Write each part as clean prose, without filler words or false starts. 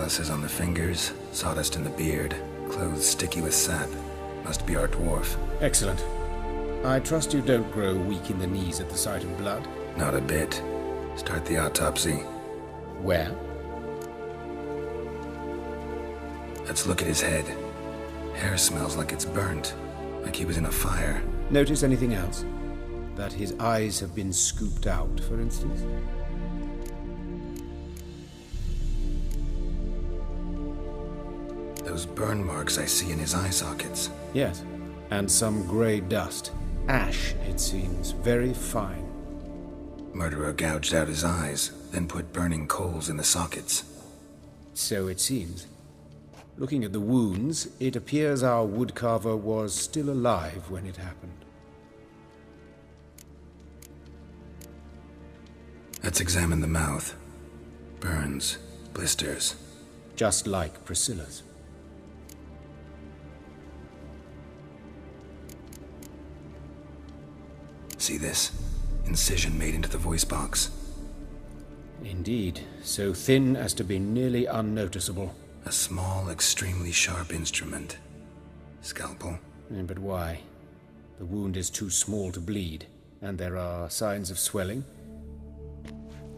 Calluses on the fingers, sawdust in the beard, clothes sticky with sap. Must be our dwarf. Excellent. I trust you don't grow weak in the knees at the sight of blood. Not a bit. Start the autopsy. Where? Let's look at his head. Hair smells like it's burnt, like he was in a fire. Notice anything else? That his eyes have been scooped out, for instance? Those burn marks I see in his eye sockets. Yes, and some grey dust. Ash, it seems, very fine. Murderer gouged out his eyes, then put burning coals in the sockets. So it seems. Looking at the wounds, it appears our Woodcarver was still alive when it happened. Let's examine the mouth. Burns, blisters. Just like Priscilla's. See this? Incision made into the voice box. Indeed, so thin as to be nearly unnoticeable. A small, extremely sharp instrument. Scalpel. But why? The wound is too small to bleed, and there are signs of swelling.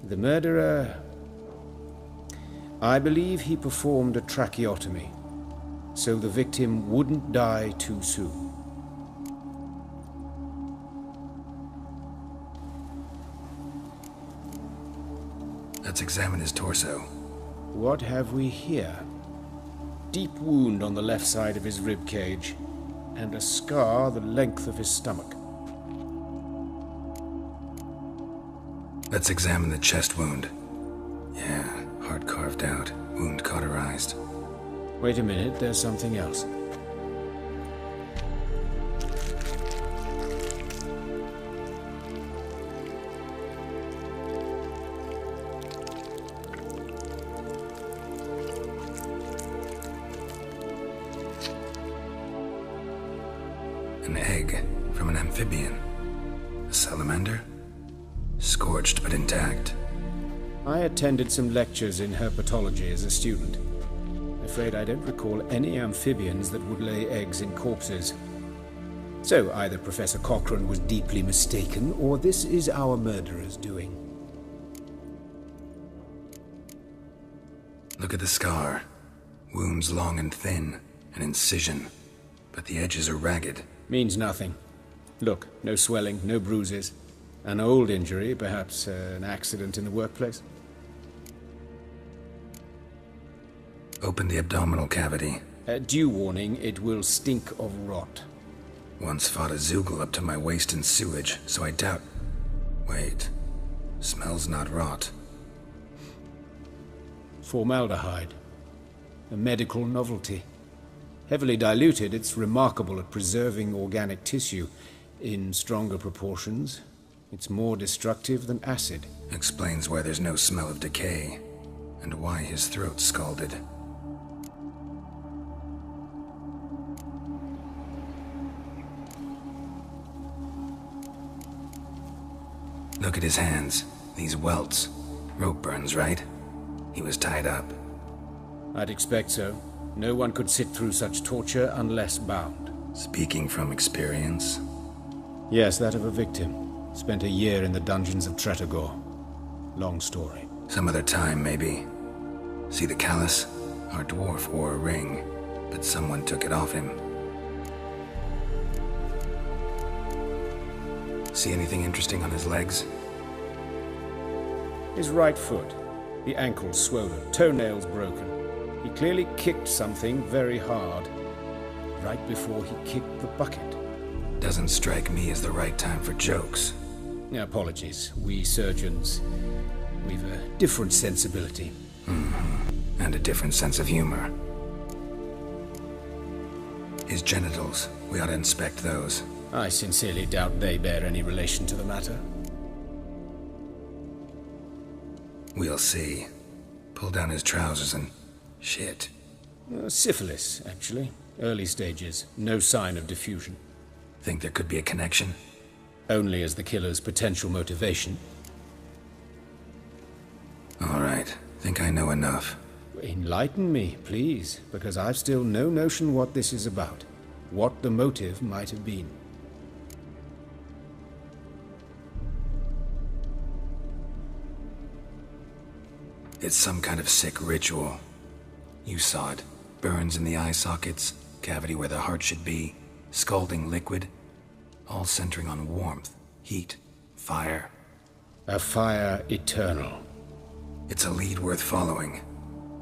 The murderer... I believe he performed a tracheotomy, so the victim wouldn't die too soon. Let's examine his torso. What have we here? Deep wound on the left side of his rib cage, and a scar the length of his stomach. Let's examine the chest wound. Yeah, heart carved out, wound cauterized. Wait a minute, there's something else. An egg from an amphibian. A salamander? Scorched but intact. I attended some lectures in herpetology as a student. I'm afraid I don't recall any amphibians that would lay eggs in corpses. So either Professor Cochrane was deeply mistaken, or this is our murderer's doing. Look at the scar. Wounds long and thin, an incision, but the edges are ragged. Means nothing. Look, no swelling, no bruises. An old injury, perhaps an accident in the workplace. Open the abdominal cavity. Due warning, it will stink of rot. Once fought a Zoogle up to my waist in sewage, so I doubt... Wait. Smells not rot. Formaldehyde. A medical novelty. Heavily diluted, it's remarkable at preserving organic tissue. In stronger proportions, it's more destructive than acid. Explains why there's no smell of decay, and why his throat's scalded. Look at his hands. These welts. Rope burns, right? He was tied up. I'd expect so. No one could sit through such torture unless bound. Speaking from experience? Yes, that of a victim. Spent a year in the dungeons of Tretogor. Long story. Some other time, maybe. See the callus? Our dwarf wore a ring, but someone took it off him. See anything interesting on his legs? His right foot. The ankle swollen, toenails broken. He clearly kicked something very hard, right before he kicked the bucket. Doesn't strike me as the right time for jokes. Apologies. We surgeons, we've a different sensibility. And a different sense of humor. His genitals, we ought to inspect those. I sincerely doubt they bear any relation to the matter. We'll see. Pull down his trousers and... shit. Syphilis, actually. Early stages. No sign of diffusion. Think there could be a connection? Only as the killer's potential motivation. All right. Think I know enough. Enlighten me, please, because I've still no notion what this is about. What the motive might have been. It's some kind of sick ritual. You saw it. Burns in the eye sockets, cavity where the heart should be, scalding liquid, all centering on warmth, heat, fire. A fire eternal. It's a lead worth following.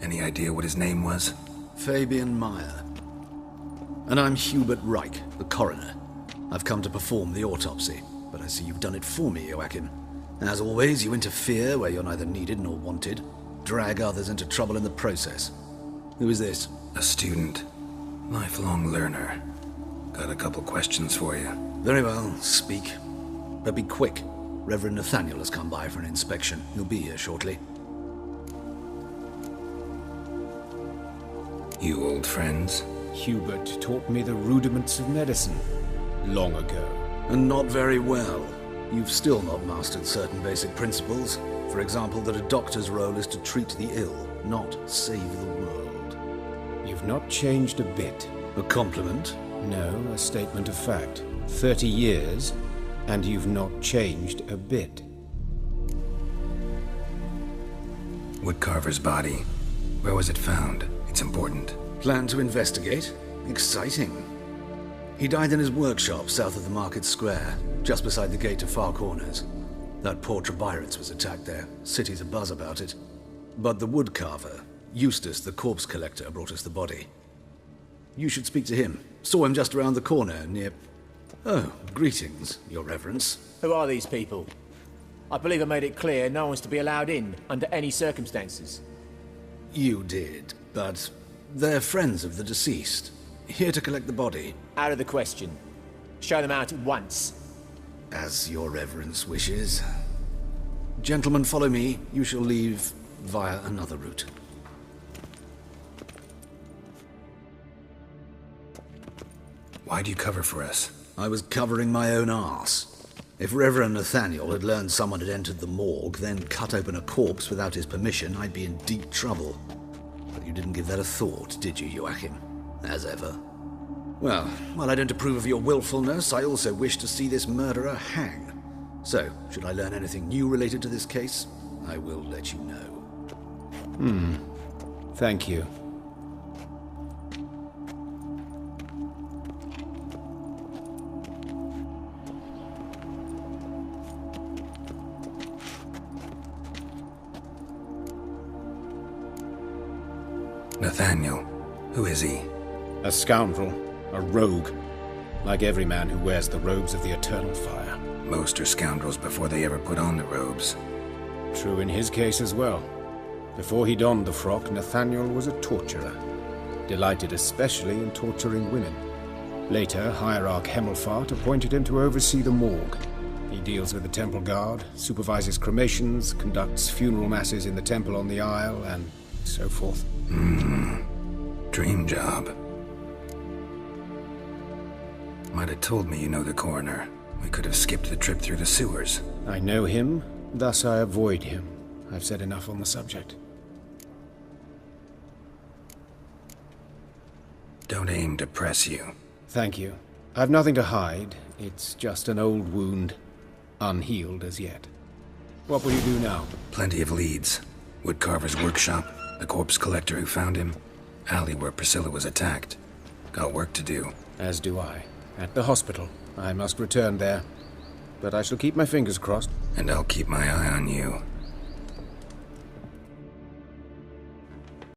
Any idea what his name was? Fabian Meyer. And I'm Hubert Reich, the coroner. I've come to perform the autopsy, but I see you've done it for me, Joachim. As always, you interfere where you're neither needed nor wanted, drag others into trouble in the process. Who is this? A student. Lifelong learner. Got a couple questions for you. Very well, speak. But be quick. Reverend Nathaniel has come by for an inspection. He'll be here shortly. You old friends? Hubert taught me the rudiments of medicine long ago. And not very well. You've still not mastered certain basic principles. For example, that a doctor's role is to treat the ill, not save the world. You've not changed a bit. A compliment? No, a statement of fact. 30 years, and you've not changed a bit. Woodcarver's body. Where was it found? It's important. Plan to investigate? Exciting. He died in his workshop south of the market square, just beside the gate to Far Corners. That poor Trebirates was attacked there. City's abuzz about it. But the Woodcarver, Eustace the corpse collector, brought us the body. You should speak to him. Saw him just around the corner near... Oh, greetings, Your Reverence. Who are these people? I believe I made it clear no one's to be allowed in, under any circumstances. You did, but they're friends of the deceased. Here to collect the body. Out of the question. Show them out at once. As Your Reverence wishes. Gentlemen, follow me. You shall leave via another route. Why'd you cover for us? I was covering my own arse. If Reverend Nathaniel had learned someone had entered the morgue, then cut open a corpse without his permission, I'd be in deep trouble. But you didn't give that a thought, did you, Joachim? As ever. Well, while I don't approve of your willfulness, I also wish to see this murderer hang. So, should I learn anything new related to this case, I will let you know. Thank you. Nathaniel. Who is he? A scoundrel. A rogue. Like every man who wears the robes of the eternal fire. Most are scoundrels before they ever put on the robes. True in his case as well. Before he donned the frock, Nathaniel was a torturer. Delighted especially in torturing women. Later, Hierarch Hemmelfart appointed him to oversee the morgue. He deals with the temple guard, supervises cremations, conducts funeral masses in the temple on the Isle, and so forth. Dream job. Might have told me you know the coroner. We could have skipped the trip through the sewers. I know him, thus I avoid him. I've said enough on the subject. Don't aim to press you. Thank you. I've nothing to hide. It's just an old wound, unhealed as yet. What will you do now? Plenty of leads. Woodcarver's workshop, the corpse collector who found him, alley where Priscilla was attacked. Got work to do. As do I. At the hospital. I must return there. But I shall keep my fingers crossed. And I'll keep my eye on you.